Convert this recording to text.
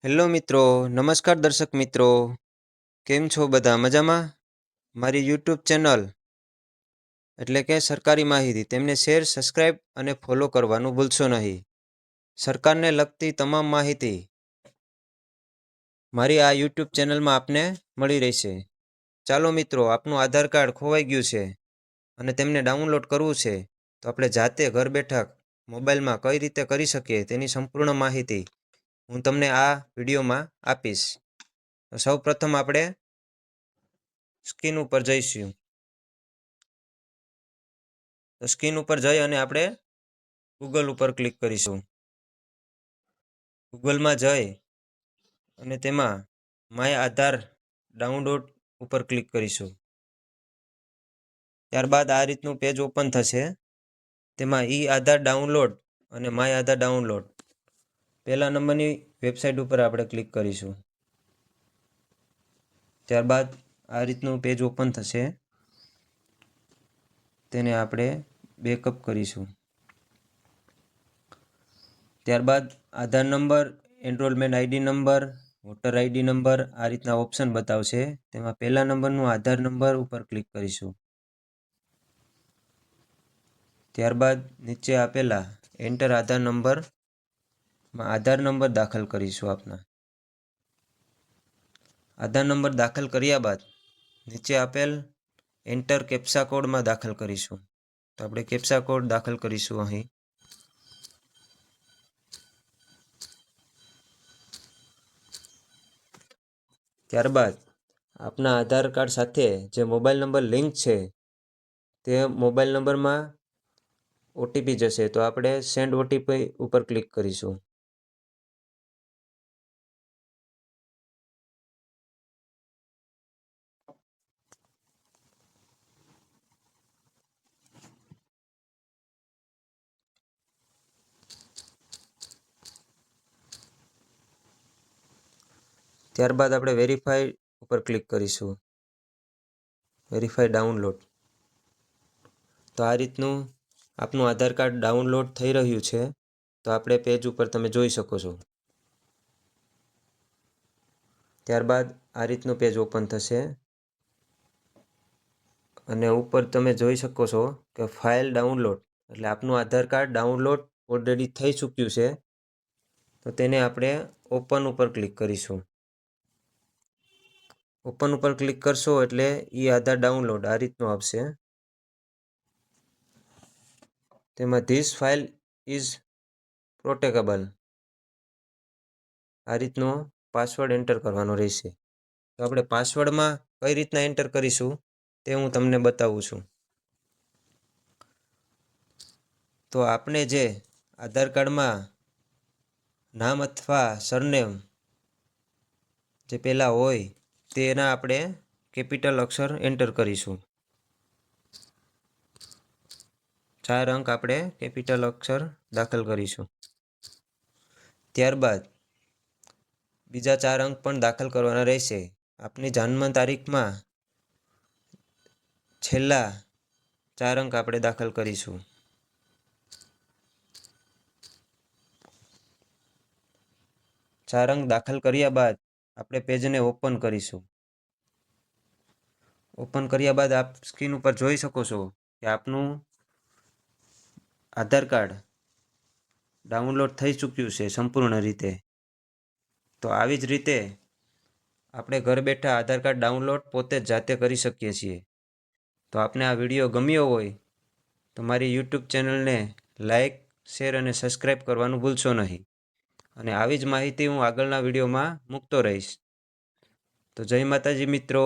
Hello મિત્રો, નમસ્કાર દર્શક મિત્રો. કેમ છો બધા મજામાં? મારી યુટ્યુબ ચેનલ એટલે કે સરકારી માહિતી તેમને શેર, સબસ્ક્રાઇબ અને ફોલો કરવાનું ભૂલશો નહીં. સરકારને લગતી તમામ માહિતી મારી આ યુટ્યુબ ચેનલમાં આપને મળી રહેશે. ચાલો મિત્રો, આપનું આધાર કાર્ડ ખોવાઈ ગયું છે અને તેમને ડાઉનલોડ કરવું છે, તો આપણે જાતે ઘર બેઠા મોબાઈલમાં કઈ રીતે કરી શકીએ તેની સંપૂર્ણ માહિતી હું તમને આ વિડીયોમાં આપીશ. સૌ પ્રથમ આપણે સ્ક્રીન ઉપર જઈશું. તો સ્ક્રીન ઉપર જઈ અને આપણે ગૂગલ ઉપર ક્લિક કરીશું. ગૂગલમાં જઈ અને તેમાં માય આધાર ડાઉનલોડ ઉપર ક્લિક કરીશું. ત્યારબાદ આ રીતનું પેજ ઓપન થશે. તેમાં ઈ આધાર ડાઉનલોડ અને માય આધાર ડાઉનલોડ પહેલા નંબરની વેબસાઇટ ઉપર આપણે ક્લિક કરીશું. ત્યારબાદ આ રીતનું પેજ ઓપન થશે. તેને આપણે બેકઅપ કરીશું. ત્યારબાદ Aadhaar number, enrolment ID number, voter ID number આ રીતના ઓપ્શન બતાવશે. તેમાં પહેલા નંબરનું આધાર નંબર ઉપર ક્લિક કરીશું. ત્યારબાદ નીચે આપેલા એન્ટર આધાર નંબરમાં આધાર નંબર દાખલ કરીશું. આપના આધાર નંબર દાખલ કર્યા બાદ નીચે આપેલ એન્ટર કેપ્સા કોડમાં દાખલ કરીશું. તો આપણે કેપ્સા કોડ દાખલ કરીશું અહીં. ત્યારબાદ આપના આધાર કાર્ડ સાથે જે મોબાઈલ નંબર લિંક છે તે મોબાઈલ નંબરમાં ઓટીપી જશે. તો આપણે સેન્ડ ઓટીપી ઉપર ક્લિક કરીશું. ત્યારબાદ આપણે વેરીફાઈ ઉપર ક્લિક કરીશું. Verify download. તો આ રીતનું આપનું આધાર કાર્ડ ડાઉનલોડ થઈ રહ્યું છે. તો આપણે પેજ ઉપર તમે જોઈ શકો છો. ત્યારબાદ આ રીતનું પેજ ઓપન થશે અને ઉપર તમે જોઈ શકો છો કે ફાઇલ ડાઉનલોડ એટલે આપનું આધાર કાર્ડ ડાઉનલોડ ઓલરેડી થઈ ચૂક્યું છે. તો તેને આપણે ઓપન ઉપર ક્લિક કરીશું. ઓપન ઉપર ક્લિક કરશો એટલે ઈ આધાર ડાઉનલોડ આ રીતનું આવશે. તેમાં ધીસ ફાઇલ ઇઝ પ્રોટેકેબલ આ રીતનો પાસવર્ડ એન્ટર કરવાનો રહેશે. તો આપણે પાસવર્ડમાં કઈ રીતના એન્ટર કરીશું તે હું તમને બતાવું છું. તો આપણે જે આધાર કાર્ડમાં નામ અથવા સરનેમ જે પહેલાં હોય તેના આપણે કેપિટલ અક્ષર એન્ટર કરીશું. 4 અંક આપણે કેપિટલ અક્ષર દાખલ કરીશું. ત્યારબાદ બીજા 4 અંક પણ દાખલ કરવાના રહેશે. આપની જન્મ તારીખમાં છેલ્લા 4 અંક આપણે દાખલ કરીશું. ચાર અંક દાખલ કર્યા બાદ આપણે પેજને ઓપન કરીશું. ઓપન કર્યા બાદ આપ સ્ક્રીન ઉપર જોઈ શકો છો કે આપનું આધાર કાર્ડ ડાઉનલોડ થઈ ચૂક્યું છે સંપૂર્ણ રીતે. તો આવી જ રીતે આપણે ઘર બેઠા આધાર કાર્ડ ડાઉનલોડ પોતે જ જાતે કરી શકીએ છીએ. તો આપને આ વિડીયો ગમ્યો હોય તો મારી યુટ્યુબ ચેનલને લાઈક, શેર અને સબસ્ક્રાઈબ કરવાનું ભૂલશો નહીં. અને આવી જ માહિતી હું આગળના વિડીયોમાં મૂકતો રહીશ. તો જય માતાજી મિત્રો.